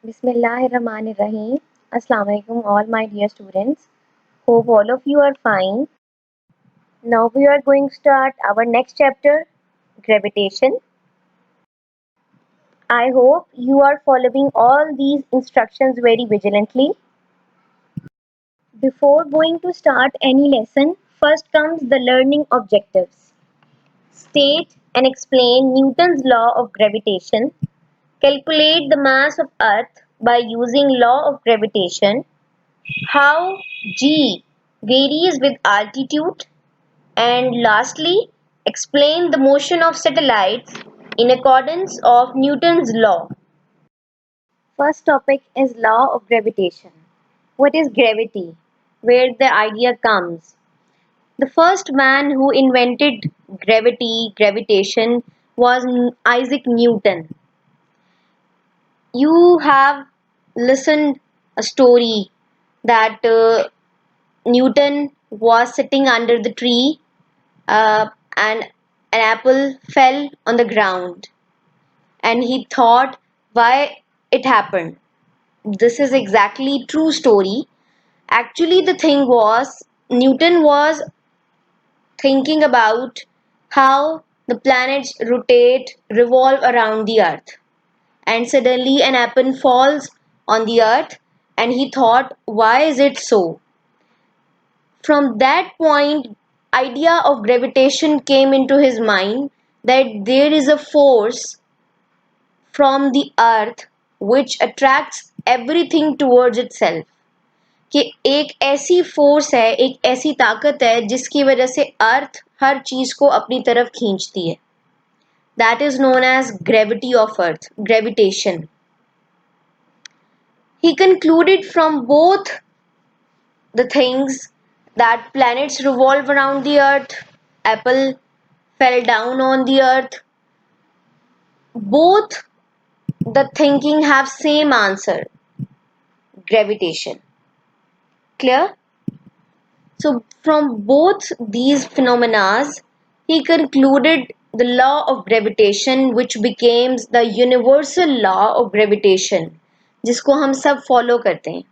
Bismillahirrahmanirrahim. Assalamu alaikum all my dear students. Hope all of you are fine. Now we are going to start our next chapter, gravitation. I hope you are following all these instructions very vigilantly. Before going to start any lesson, first comes the learning objectives. State and explain Newton's law of gravitation. Calculate the mass of Earth by using law of gravitation. How g varies with altitude, and lastly, explain the motion of satellites in accordance of Newton's law. First topic is law of gravitation. What is gravity? Where the idea comes. The first man who invented gravitation was Isaac Newton. You have listened a story that Newton was sitting under the tree, and an apple fell on the ground, and he thought why it happened. This is exactly true story. Actually, the thing was Newton was thinking about how the planets rotate, revolve around the earth, and suddenly an apple falls on the earth, and he thought why is it so. From that point, idea of gravitation came into his mind, that there is a force from the earth which attracts everything towards itself. कि एक ऐसी force है, एक ऐसी ताकत है जिसकी वजह से अर्थ हर चीज को अपनी तरफ खींचती है. That is known as gravity of earth, gravitation. He concluded from both the things that planets revolve around the earth, apple fell down on the earth, both the thinking have same answer, gravitation. Clear? So from both these phenomena, he concluded the law of gravitation, which became the universal law of gravitation, जिसको हम सब follow करते हैं.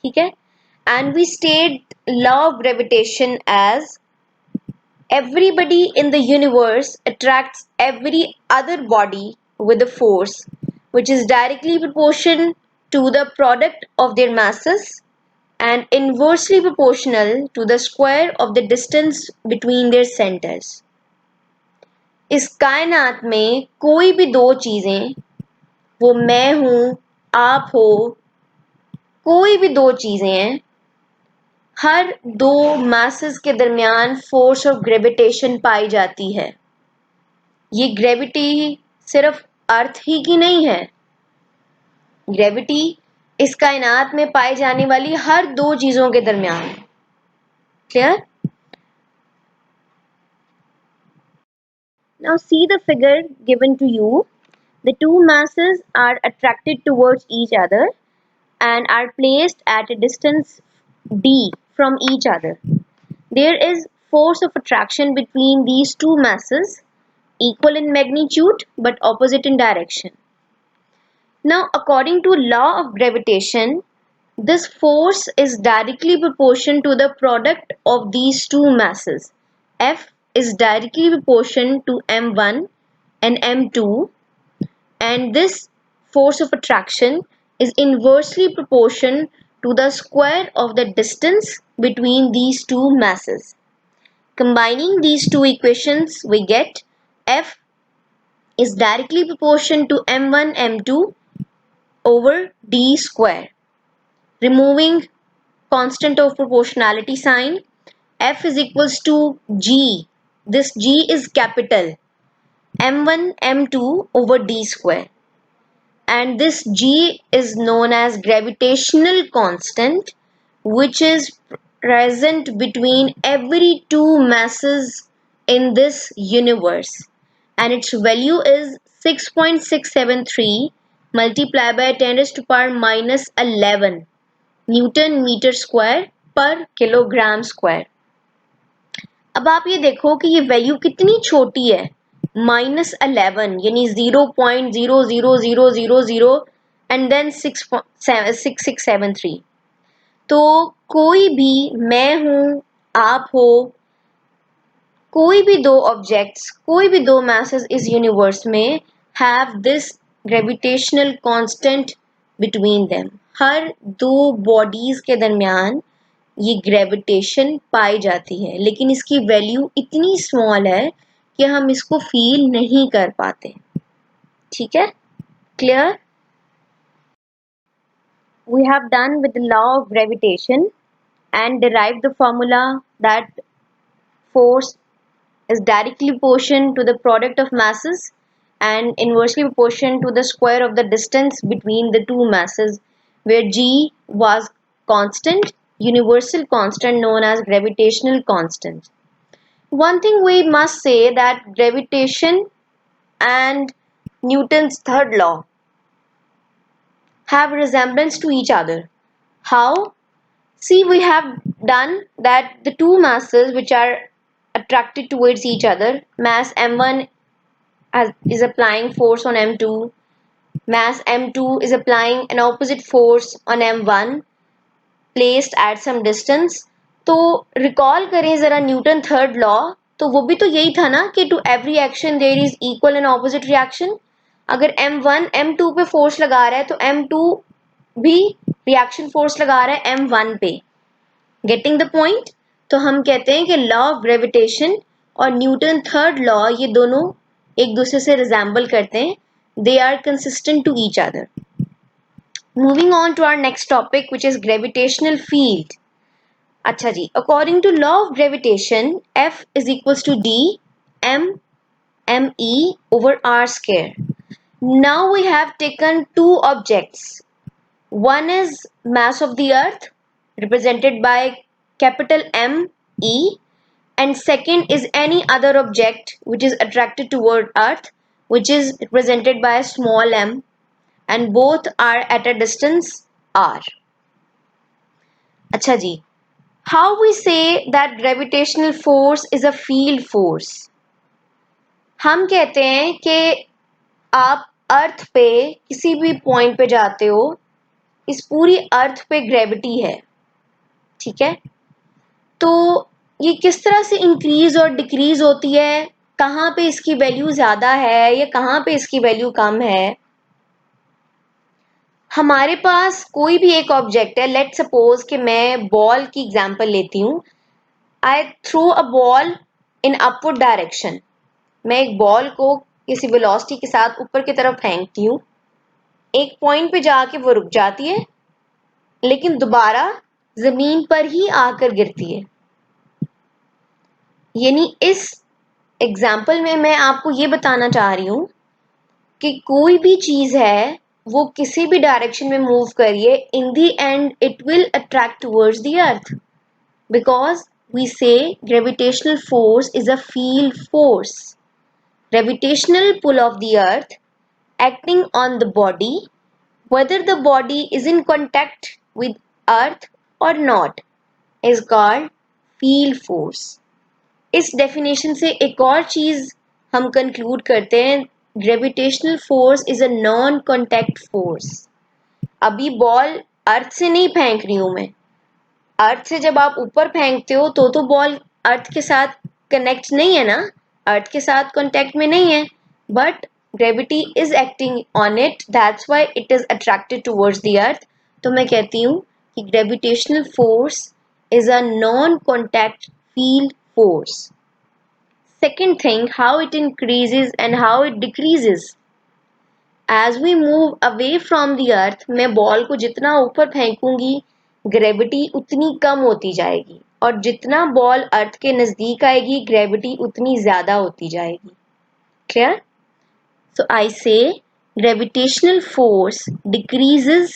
ठीक है? And we state law of gravitation as everybody in the universe attracts every other body with a force which is directly proportional to the product of their masses and inversely proportional to the square of the distance between their centers. इस कायनात में कोई भी दो चीजें, वो मैं हूं, आप हो, कोई भी दो चीजें हैं, हर दो masses के दरमियान फोर्स ऑफ ग्रेविटेशन पाई जाती है. ये ग्रेविटी सिर्फ अर्थ ही की नहीं है. ग्रेविटी इस कायनात में पाई जाने वाली हर दो चीजों के दरमियान. Clear? Now see the figure given to you. The two masses are attracted towards each other and are placed at a distance d from each other. There is force of attraction between these two masses, equal in magnitude but opposite in direction. Now, according to law of gravitation, this force is directly proportional to the product of these two masses. F is directly proportional to m1 and m2, and this force of attraction is inversely proportional to the square of the distance between these two masses. Combining these two equations, we get F is directly proportional to m1 m2 over d square. Removing constant of proportionality sign, F is equals to G. This G is capital, m1 m2 over d square, and this G is known as gravitational constant, which is present between every two masses in this universe, and its value is 6.673 multiplied by 10 raised to power minus 11 newton metre square पर kilogram square. अब आप ये देखो कि ये value कितनी छोटी है, -11 यानी 0.00000 एंड देन 6.6673। तो कोई भी, मैं हूं, आप हो, कोई भी दो ऑब्जेक्ट्स, कोई भी दो masses इस यूनिवर्स में have this gravitational constant between them. हर दो बॉडीज के दरमियान ये ग्रेविटेशन पाई जाती है, लेकिन इसकी वैल्यू इतनी स्मॉल है कि हम इसको फील नहीं कर पाते। ठीक है, clear? We have done with the law of gravitation and derived the formula that force is directly proportional to the product of masses and inversely proportional to the square of the distance between the two masses, where g was constant, universal constant known as gravitational constant. One thing we must say that gravitation and Newton's third law have resemblance to each other. How? See, we have done that the two masses which are attracted towards each other, mass m1 is applying force on m2, mass m2 is applying an opposite force on m1 placed at some distance. तो recall करें ज़रा Newton third law, तो वो भी तो यही था ना कि to every action there is equal and opposite reaction. अगर m1 m2 पे फोर्स लगा रहा है तो m2 भी रिएक्शन फोर्स लगा रहा है m1 पे। Getting the point? तो हम कहते हैं कि लॉ ऑफ ग्रेविटेशन और न्यूटन थर्ड लॉ ये दोनों एक दूसरे से रिजेंबल करते हैं, they are consistent to each other. Moving on to our next topic which is gravitational field. अच्छा जी, according to law of gravitation F is equals to D m me over r square. Now we have taken two objects. One is mass of the earth represented by capital M E, and second is any other object which is attracted toward earth, which is represented by a small m, and both are at a distance r. अच्छा जी, how we say that gravitational force is a field force? हम कहते हैं कि आप अर्थ पे किसी भी point पे जाते हो, इस पूरी अर्थ पे ग्रेविटी है, ठीक है? तो ये किस तरह से इंक्रीज और डिक्रीज होती है, कहाँ पे इसकी वैल्यू ज़्यादा है या कहाँ पे इसकी वैल्यू कम है? हमारे पास कोई भी एक ऑब्जेक्ट है, लेट सपोज कि मैं बॉल की एग्जांपल लेती हूँ। I throw a ball in upward direction. मैं एक बॉल को किसी वेलोसिटी के साथ ऊपर की तरफ फेंकती हूँ, एक पॉइंट पे जाके वो रुक जाती है, लेकिन दोबारा जमीन पर ही आकर गिरती है। यानी इस एग्जाम्पल में मैं आपको ये बताना चाह रही हूँ कि कोई भी चीज है वो किसी भी डायरेक्शन में मूव करिए, in the end it will attract towards the earth, because we say gravitational force is a field force. Gravitational pull of the earth acting on the body, whether the body is in contact with earth or not, is called field force. इस definition से एक और चीज हम conclude करते हैं, gravitational force is a non contact force. अभी ball अर्थ से नहीं फेंक रही हूं मैं, अर्थ से जब आप ऊपर फेंकते हो तो बॉल अर्थ के साथ कनेक्ट नहीं है ना, अर्थ के साथ कांटेक्ट में नहीं है, but gravity is acting on it, that's why it is attracted towards the earth. तो मैं कहती हूँ कि gravitational force is a non contact field force. Second thing, how it increases and how it decreases. As we move away from the earth, मैं ball को जितना ऊपर फेंकूंगी gravity उतनी कम होती जाएगी, और जितना बॉल अर्थ के नजदीक आएगी ग्रेविटी उतनी ज्यादा होती जाएगी। क्लियर? सो आई से gravitational force decreases,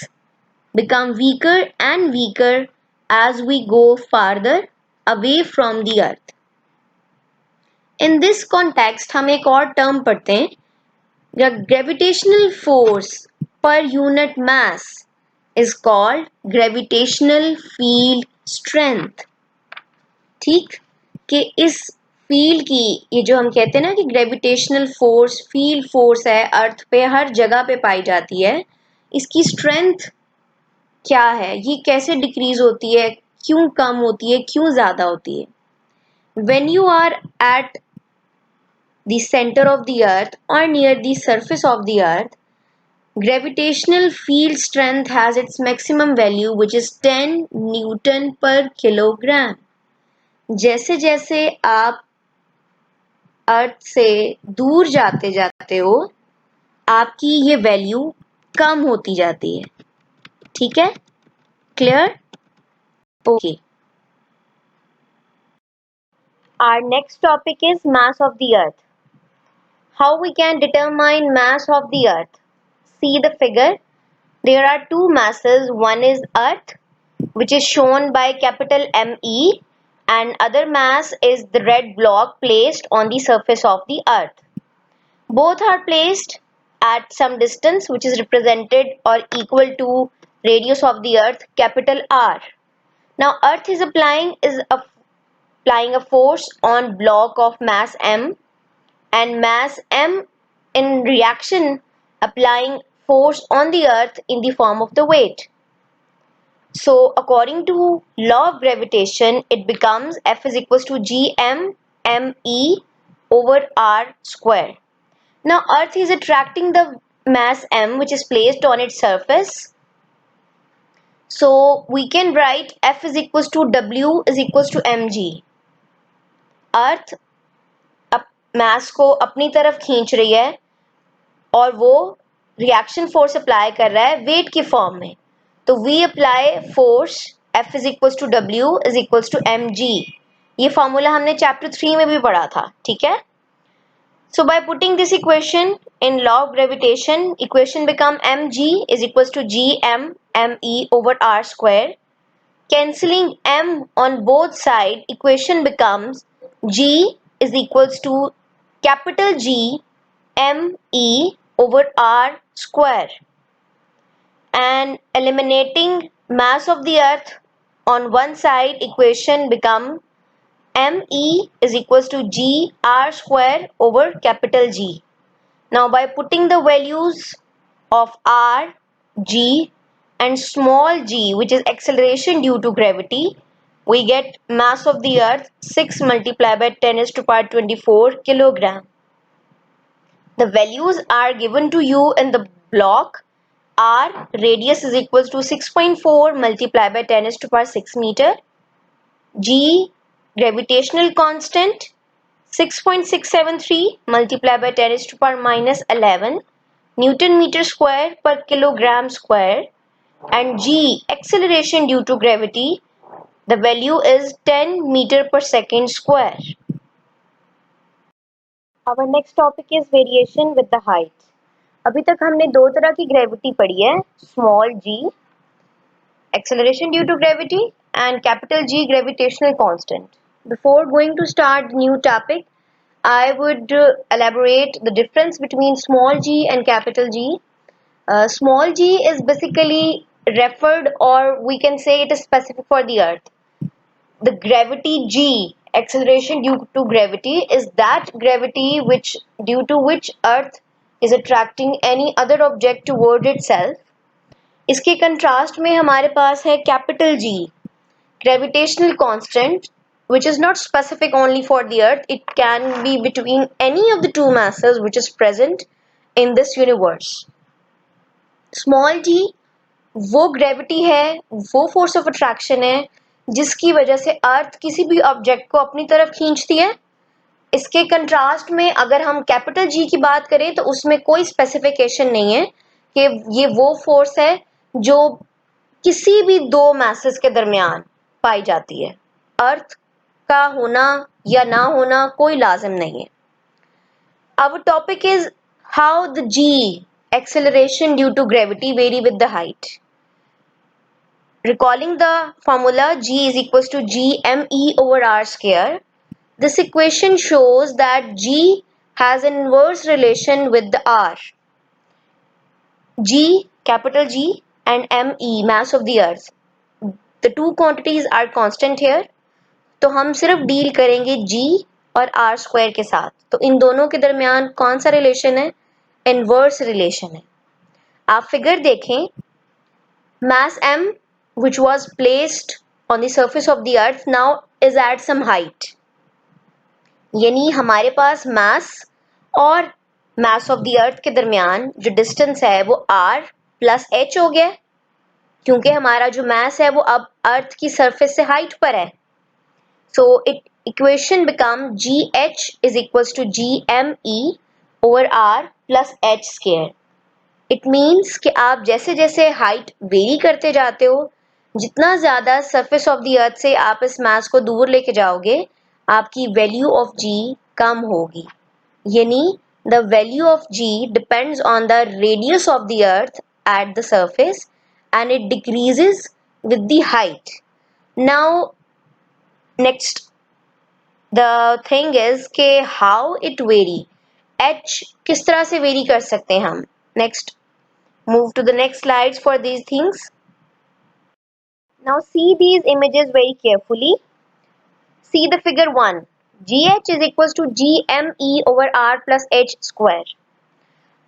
become weaker and weaker as we go farther away from the earth. In this context हम एक और टर्म पढ़ते हैं, the gravitational force per unit mass is called gravitational field strength. ठीक, कि इस field की, ये जो हम कहते हैं ना कि ग्रेविटेशनल फोर्स फील्ड फोर्स है, अर्थ पे हर जगह पे पाई जाती है, इसकी स्ट्रेंथ क्या है, ये कैसे डिक्रीज होती है, क्यों कम होती है, क्यों ज़्यादा होती है। When you are at the center of the earth or near the surface of the earth, gravitational field strength has its maximum value which is 10 Newton per kilogram. जैसे जैसे आप अर्थ से दूर जाते जाते हो आपकी ये वैल्यू कम होती जाती है, ठीक है, clear, okay. Our next topic is mass of the earth. How we can determine mass of the earth? See the figure. There are two masses. One is earth, which is shown by capital ME, and other mass is the red block placed on the surface of the earth. Both are placed at some distance which is represented or equal to radius of the earth, capital R. Now earth is applying a force on block of mass M, and mass M in reaction applying force on the earth in the form of the weight. So according to law of gravitation, it becomes F is equals to gm me over r square. Now earth is attracting the mass M which is placed on its surface. So we can write F is equals to W is equals to mg. अर्थ मास को अपनी तरफ खींच रही है और वो reaction force apply कर रहा है वेट की फॉर्म में, तो we apply force F is equals to W is equals to mg. ये फॉर्मूला हमने चैप्टर 3 में भी पढ़ा था, ठीक है। So by putting this equation in law of gravitation, equation become mg is equals to gm me over r square. Cancelling m on both sides, equation becomes g is equals to capital G m e over r square. And eliminating mass of the earth on one side, equation become me is equals to g r square over capital G. Now by putting the values of r, g and small g, which is acceleration due to gravity, we get mass of the earth 6 multiplied by 10 is to power 24 kilogram. The values are given to you in the block. R radius is equals to 6.4 multiplied by 10 is to power 6 meter. G gravitational constant 6.673 multiplied by 10 is to power minus 11 Newton meter square per kilogram square. And G acceleration due to gravity, the value is 10 meter per second square. Our next topic is variation with the height. अभी तक हमने दो तरह की gravity पढ़ी है, small g acceleration due to gravity and capital G gravitational constant. Before going to start the new topic, I would elaborate the difference between small g and capital G. Small g is basically referred, or we can say it is specific for the earth. The gravity g, acceleration due to gravity, is that gravity due to which earth is attracting any other object toward itself. इसके contrast में हमारे पास है capital G, gravitational constant, which is not specific only for the earth. It can be between any of the two masses which is present in this universe. Small g वो gravity है, वो force of attraction है जिसकी वजह से अर्थ किसी भी object को अपनी तरफ खींचती है. इसके कंट्रास्ट में अगर हम कैपिटल G की बात करें तो उसमें कोई स्पेसिफिकेशन नहीं है कि ये वो फोर्स है जो किसी भी दो मैसेस के दरमियान पाई जाती है. अर्थ का होना या ना होना कोई लाजिम नहीं है. Our topic is how the G acceleration due to gravity vary with the height. Recalling the formula G is equals to gme over r square, this equation shows that G has an inverse relation with the r. G, capital G and me, mass of the earth, the two quantities are constant here. तो हम सिर्फ deal करेंगे G और r square के साथ. तो इन दोनों के दरमियान कौन सा रिलेशन है? इनवर्स रिलेशन है. आप फिगर देखें, mass m which was placed on the surface of the earth now is at some height, यानी हमारे पास mass और mass of the earth के दरमियान जो distance है वो r plus h हो गया, क्योंकि हमारा जो mass है वो अब अर्थ की सरफेस से हाइट पर है. So it equation become gh is equals to gme over r plus h square. It means कि आप जैसे जैसे हाइट वेरी करते जाते हो, जितना ज़्यादा सरफेस ऑफ द अर्थ से आप इस मास को दूर लेके जाओगे, आपकी वैल्यू ऑफ g कम होगी. यानी the value of g depends on the radius of the earth at the surface and it decreases with the height. Now next the thing is कि how it vary, h किस तरह से very कर सकते हैं हम. Next, move to the next slides for these things. Now see these images very carefully. See the figure 1. gh is equals to gme over r plus h square.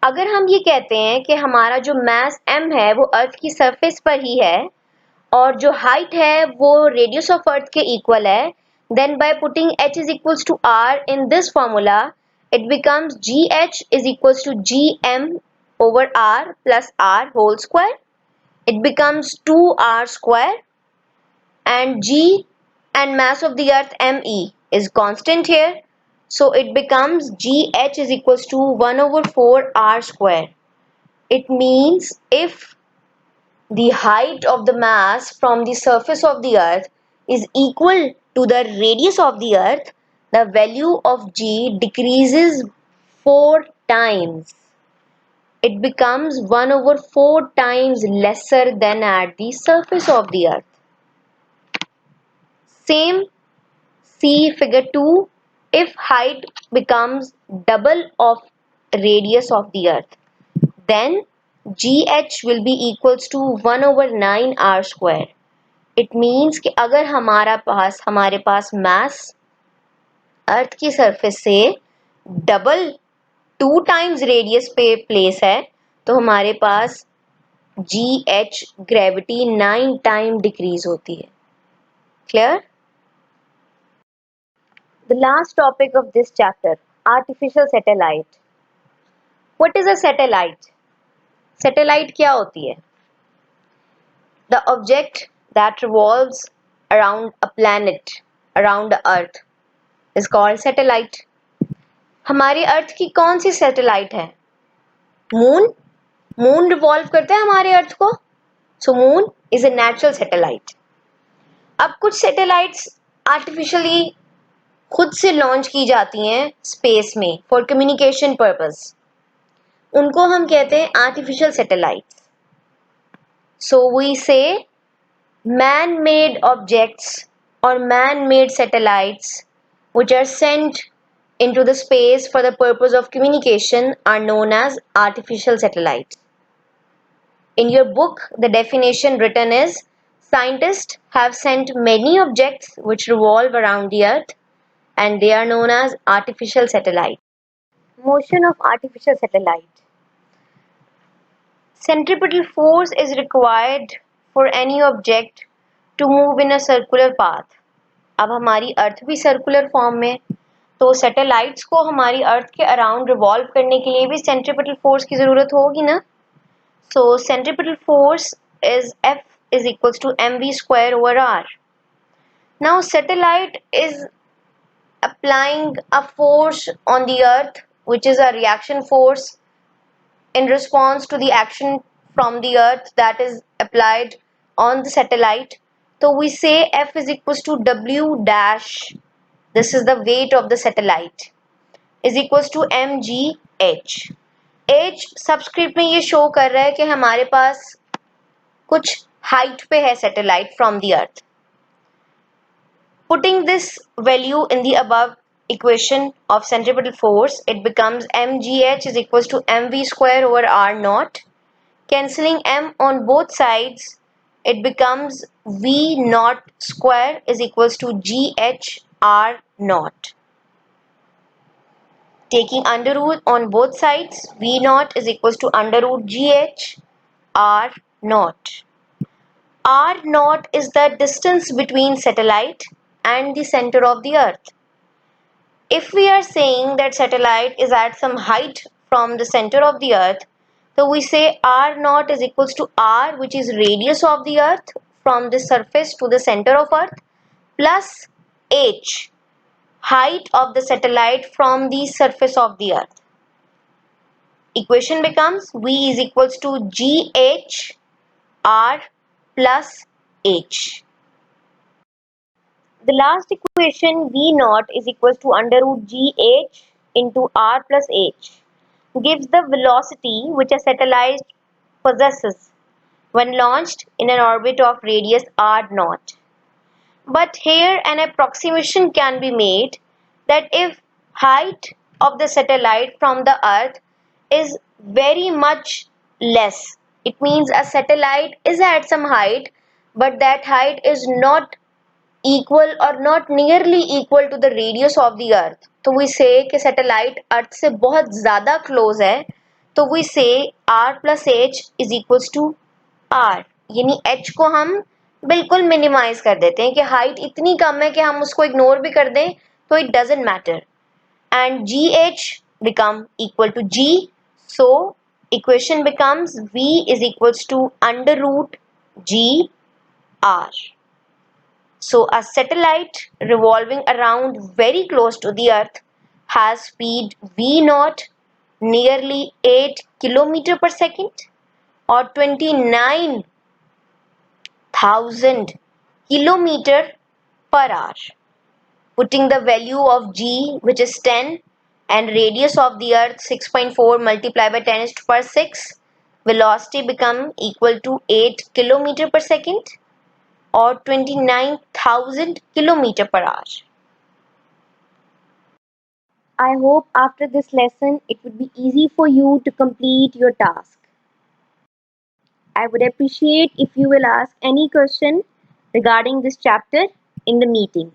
अगर हम ये कहते हैं कि हमारा जो मास m है वो अर्थ की सरफेस पर ही है और जो हाइट है वो रेडियस ऑफ अर्थ के इक्वल है, then by putting h is equals to r in this formula, it becomes gh is equals to gm over r plus r whole square. It becomes 2r square and g and mass of the earth me is constant here. So it becomes gh is equals to 1 over 4 r square. It means if the height of the mass from the surface of the earth is equal to the radius of the earth, the value of g decreases 4 times. It becomes 1 over 4 times lesser than at the surface of the earth. Same, see figure 2. If height becomes double of radius of the earth, then gh will be equals to 1 over 9 r square. It means कि अगर हमारे पास mass अर्थ की surface से double 2 times radius पे place है तो हमारे पास gh gravity 9 time decrease होती है. Clear? The last topic of this chapter, artificial satellite. What is a satellite? Satellite क्या होती है? The object that revolves around a planet, around the earth, is called satellite. हमारी earth की कौन सी satellite है? मून. मून रिवॉल्व करता है हमारे अर्थ को. So moon is a natural satellite. अब कुछ सैटेलाइट्स आर्टिफिशियली खुद से लॉन्च की जाती हैं स्पेस में फॉर कम्युनिकेशन पर्पस. उनको हम कहते हैं आर्टिफिशियल सैटेलाइट्स. सो वी से man-made objects or man-made satellites which are sent into the space for the purpose of communication are known as artificial satellites. In your book, the definition written is, scientists have sent many objects which revolve around the earth and they are known as artificial satellites. Motion of artificial satellite. Centripetal force is required for any object to move in a circular path. अब हमारी अर्थ भी circular form में, तो satellites को हमारी अर्थ के around revolve करने के लिए भी सेंट्रीपिटल फोर्स की ज़रूरत होगी ना. So centripetal force is F is equals to mv square over r. Now satellite is applying a force on the earth which is a reaction force in response to the action from the earth that is applied on the satellite. So we say F is equals to W dash, this is the weight of the satellite, is equals to mgh. h subscript में ये show कर रहा है कि हमारे पास कुछ height पे है satellite from the earth. Putting this value in the above equation of centripetal force, it becomes mgh is equals to mv square over r naught. Cancelling m on both sides, it becomes v naught square is equals to gh r naught. Taking under root on both sides, v naught is equals to under root gh r naught. R naught is the distance between satellite and the center of the earth. If we are saying that satellite is at some height from the center of the earth, so we say r naught is equals to r, which is radius of the earth from the surface to the center of earth, plus h, height of the satellite from the surface of the earth. Equation becomes v is equals to gh r plus h. The last equation v naught is equals to under root gh into r plus h gives the velocity which a satellite possesses when launched in an orbit of radius r naught. But here an approximation can be made that if height of the satellite from the earth is very much less, it means a satellite is at some height but that height is not equal or not nearly equal to the radius of the earth, तो we say कि satellite अर्थ से बहुत ज़्यादा close है, तो we say r plus h is equals to r, यानी h को हम बिल्कुल मिनिमाइज कर देते हैं कि हाइट इतनी कम है कि हम उसको इग्नोर भी कर दें तो it doesn't matter, and gh become equal to g, so equation becomes v is equals to under root g r. So a satellite revolving around very close to the earth has speed v naught nearly 8 kilometer per second or 29,000 kilometer per hour. Putting the value of g, which is 10, and radius of the earth 6.4 multiplied by 10 is to the power 6, velocity become equal to 8 kilometer per second or 29,000 kilometer per hour. I hope after this lesson it would be easy for you to complete your task. I would appreciate if you will ask any question regarding this chapter in the meeting.